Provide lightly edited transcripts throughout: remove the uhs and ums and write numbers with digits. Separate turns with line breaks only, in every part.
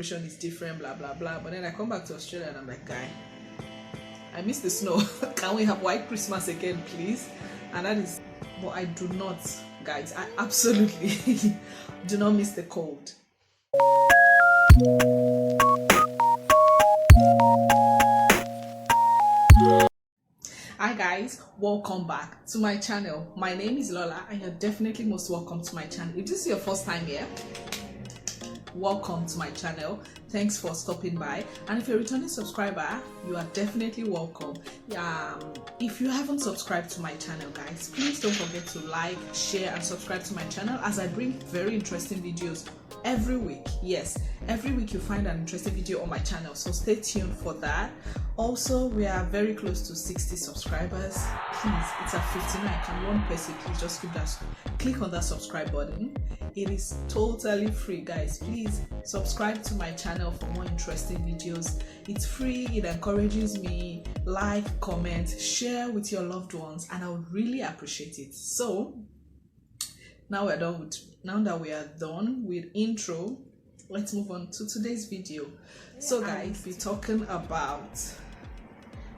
is different, blah blah blah. But then I come back to Australia and I'm like, guy, I miss the snow. Can we have white Christmas again, please? And that is, but I do not, guys, I absolutely do not miss the cold. Hi guys, welcome back to my channel. My name is Lola and you're definitely most welcome to my channel. If this is your first time here, welcome to my channel. Thanks for stopping by, and if you're a returning subscriber, you are definitely welcome. If you haven't subscribed to my channel, guys, please don't forget to like, share and subscribe to my channel, as I bring very interesting videos every week. Yes, every week you find an interesting video on my channel, so stay tuned for that. Also, we are very close to 60 subscribers. Please, it's at 59. Can one person please just click on that subscribe button? It is totally free, guys. Please subscribe to my channel for more interesting videos. It's free. It encourages me. Like, comment, share with your loved ones, and I would really appreciate it. So now that we are done with intro, let's move on to today's video. So guys, we're talking about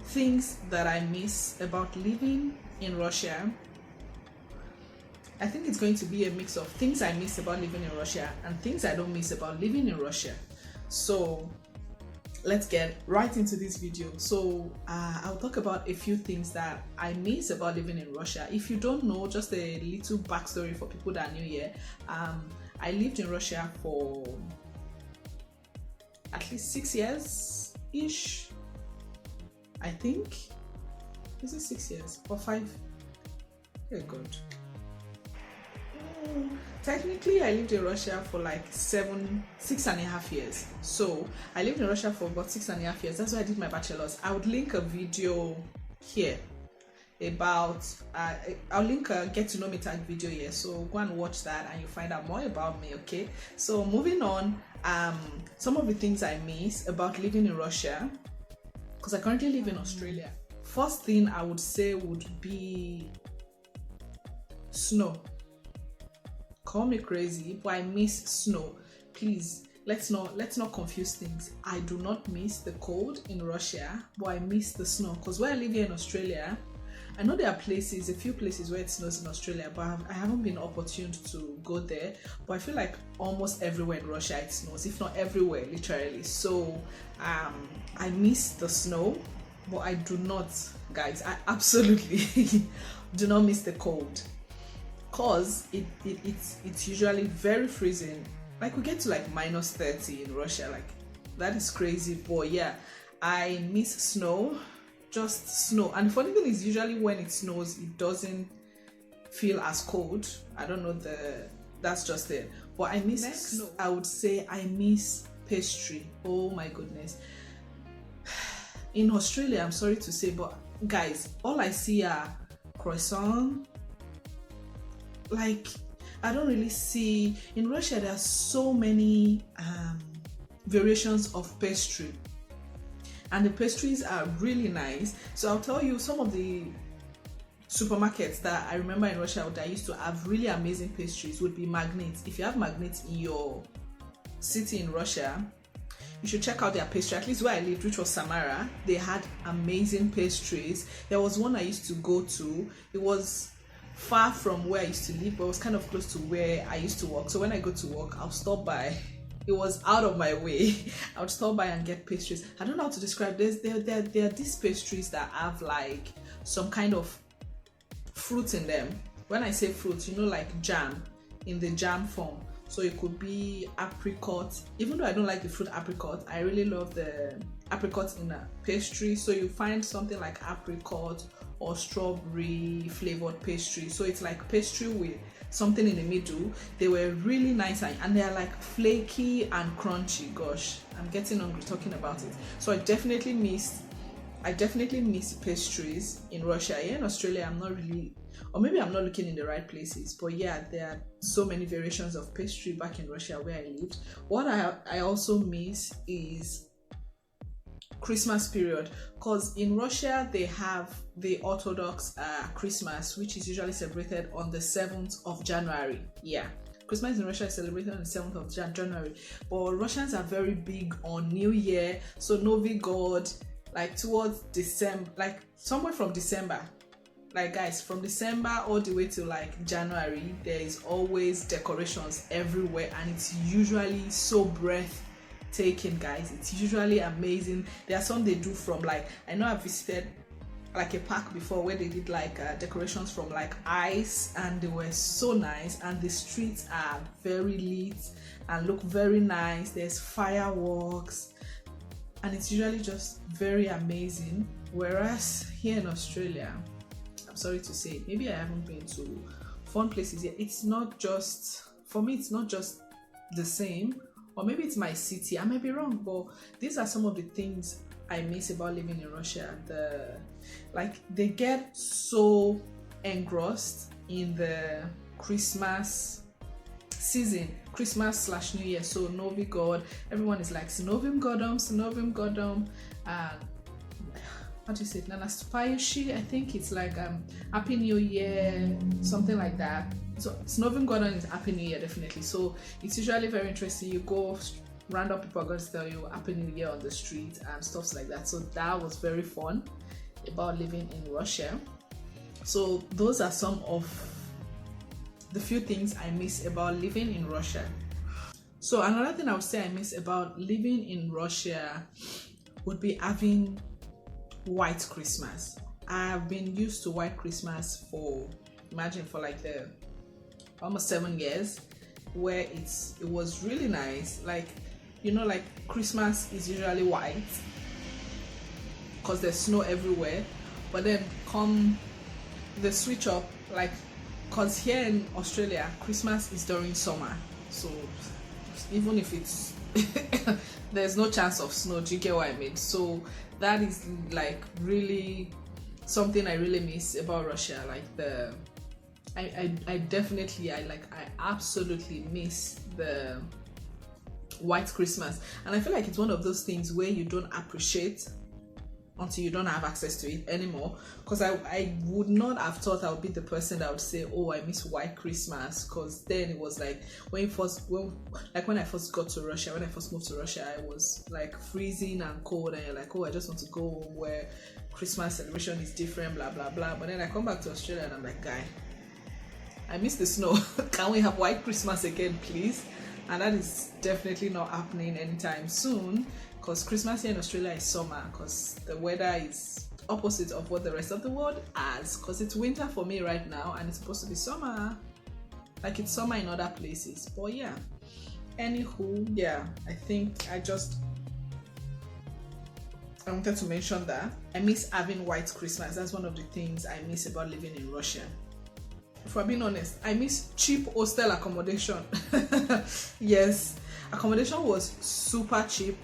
things that I miss about living in Russia. I think it's going to be a mix of things I miss about living in Russia and things I don't miss about living in Russia. So let's get right into this video. So I'll talk about a few things that I miss about living in Russia. If you don't know, just a little backstory for people that are new here. I lived in Russia for at least 6 years ish, I think. Is it 6 years or 5? Oh god. Technically, I lived in Russia for like 6.5 years. So I lived in Russia for about 6.5 years. That's why I did my bachelor's. I would link a video here about I'll link a get to know me tag video here, so go and watch that and you find out more about me. Okay, so moving on, some of the things I miss about living in Russia, because I currently live in Australia. First thing I would say would be snow. Call me crazy, but I miss snow. Please, let's not confuse things. I do not miss the cold in Russia, but I miss the snow, because where I live here in Australia, I know there are places, a few places where it snows in Australia, but I haven't been opportune to go there. But I feel like almost everywhere in Russia it snows, if not everywhere, literally. So I miss the snow, but I do not, guys, I absolutely do not miss the cold, because it's usually very freezing. Like we get to like minus 30 in Russia, like that is crazy. But yeah, I miss snow. Just snow. And the funny thing is, usually when it snows, it doesn't feel as cold. I don't know, that's just it. But I miss snow. I would say I miss pastry. Oh my goodness. In Australia, I'm sorry to say, but guys, all I see are croissant. Like, I don't really see, in Russia there are so many variations of pastry, and the pastries are really nice. So I'll tell you some of the supermarkets that I remember in Russia that used to have really amazing pastries would be Magnets. If you have Magnets in your city in Russia, you should check out their pastry. At least where I lived, which was Samara, they had amazing pastries. There was one I used to go to. It was far from where I used to live, but it was kind of close to where I used to work. So when I go to work, I'll stop by. It was out of my way. I would stop by and get pastries. I don't know how to describe this. There are these pastries that have like some kind of fruit in them. When I say fruit, you know, like jam, in the jam form. So it could be apricot. Even though I don't like the fruit apricot, I really love the apricot in a pastry. So you find something like apricot or strawberry flavored pastry. So it's like pastry with something in the middle. They were really nice, and they're like flaky and crunchy. Gosh, I'm getting hungry talking about it. So I definitely miss pastries in Russia. Here in Australia, I'm not really, or maybe I'm not looking in the right places, but yeah, there are so many variations of pastry back in Russia where I lived. What I also miss is Christmas period, because in Russia they have the Orthodox Christmas, which is usually celebrated on the 7th of January. Yeah, Christmas in Russia is celebrated on the 7th of January, but Russians are very big on New Year. So Novi God, like towards December, like somewhere from December, like guys, from December all the way to like January, there is always decorations everywhere, and it's usually so breathtaking, guys. It's usually amazing. There are some they do from, like, I know I visited like a park before where they did like decorations from like ice, and they were so nice, and the streets are very lit and look very nice. There's fireworks, and it's usually just very amazing. Whereas here in Australia, I'm sorry to say, maybe I haven't been to fun places yet. It's not just, for me, it's not just the same, or maybe it's my city. I may be wrong, but these are some of the things I miss about living in Russia. They get so engrossed in the Christmas season, Christmas / New Year. So Novi God, everyone is like Synovim Godom, and how do you say it? Nanaspayushi, I think it's like Happy New Year, something like that. So Synovim Godom is Happy New Year, definitely. So it's usually very interesting. You go, random people are going to tell you Happy New Year on the street and stuff like that. So that was very fun about living in Russia. So those are some of the few things I miss about living in Russia. So another thing I would say I miss about living in Russia would be having white Christmas. I've been used to white Christmas for like the almost 7 years, where it was really nice. Like, you know, like Christmas is usually white because there's snow everywhere, but then come the switch up, like, because here in Australia Christmas is during summer, so even if it's there's no chance of snow. Do you get what I mean? So that is like really something I really miss about Russia. Like I absolutely miss the white Christmas, and I feel like it's one of those things where you don't appreciate until you don't have access to it anymore. Because I would not have thought I would be the person that would say, oh, I miss white Christmas, because then it was like when I first got to Russia, when I first moved to Russia, I was like freezing and cold, and you're like, oh, I just want to go home where Christmas celebration is different, blah blah blah. But then I come back to Australia and I'm like, guy, I miss the snow. Can we have white Christmas again, please? And that is definitely not happening anytime soon, because Christmas here in Australia is summer, because the weather is opposite of what the rest of the world has, because it's winter for me right now and it's supposed to be summer, like it's summer in other places. But yeah, anywho, yeah, I think I wanted to mention that I miss having white Christmas. That's one of the things I miss about living in Russia. If I'm being honest, I miss cheap hostel accommodation. Yes, accommodation was super cheap,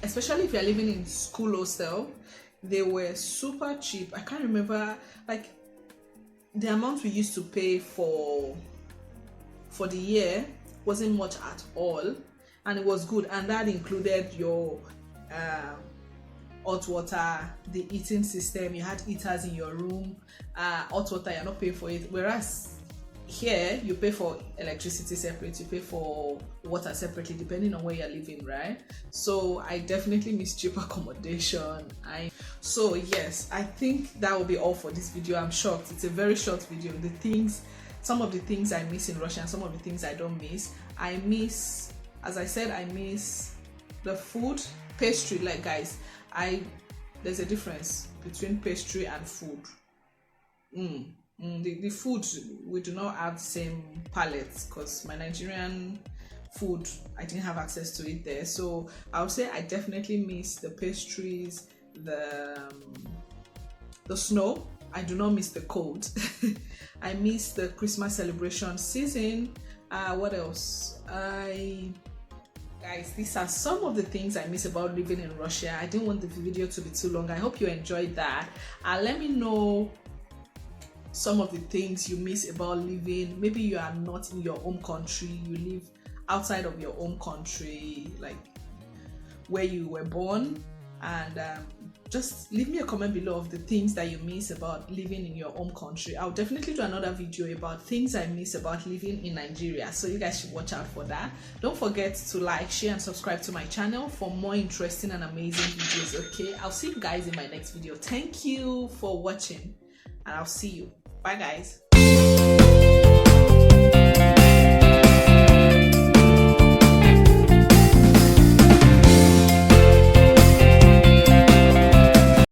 especially if you're living in school hostel. They were super cheap. I can't remember, like, the amount we used to pay for the year wasn't much at all, and it was good, and that included your hot water, the heating system. You had heaters in your room. Hot water, you're not paying for it, whereas here you pay for electricity separate, you pay for water separately, depending on where you're living, right? So I definitely miss cheap accommodation. So yes, I think that will be all for this video. I'm shocked, it's a very short video. Some of the things I miss in Russia and some of the things I don't miss. I miss, as I said, I miss the food, pastry. Like, guys, there's a difference between pastry and food. The food, we do not have the same palettes, because my Nigerian food, I didn't have access to it there. So I would say I definitely miss the pastries, the snow. I do not miss the cold. I miss the Christmas celebration season. What else? Guys, these are some of the things I miss about living in Russia. I didn't want the video to be too long. I hope you enjoyed that. Let me know some of the things you miss about living. Maybe you are not in your home country, you live outside of your home country, like where you were born, and just leave me a comment below of the things that you miss about living in your home country. I'll definitely do another video about things I miss about living in Nigeria, so you guys should watch out for that. Don't forget to like, share and subscribe to my channel for more interesting and amazing videos. Okay, I'll see you guys in my next video. Thank you for watching and I'll see you. Bye guys.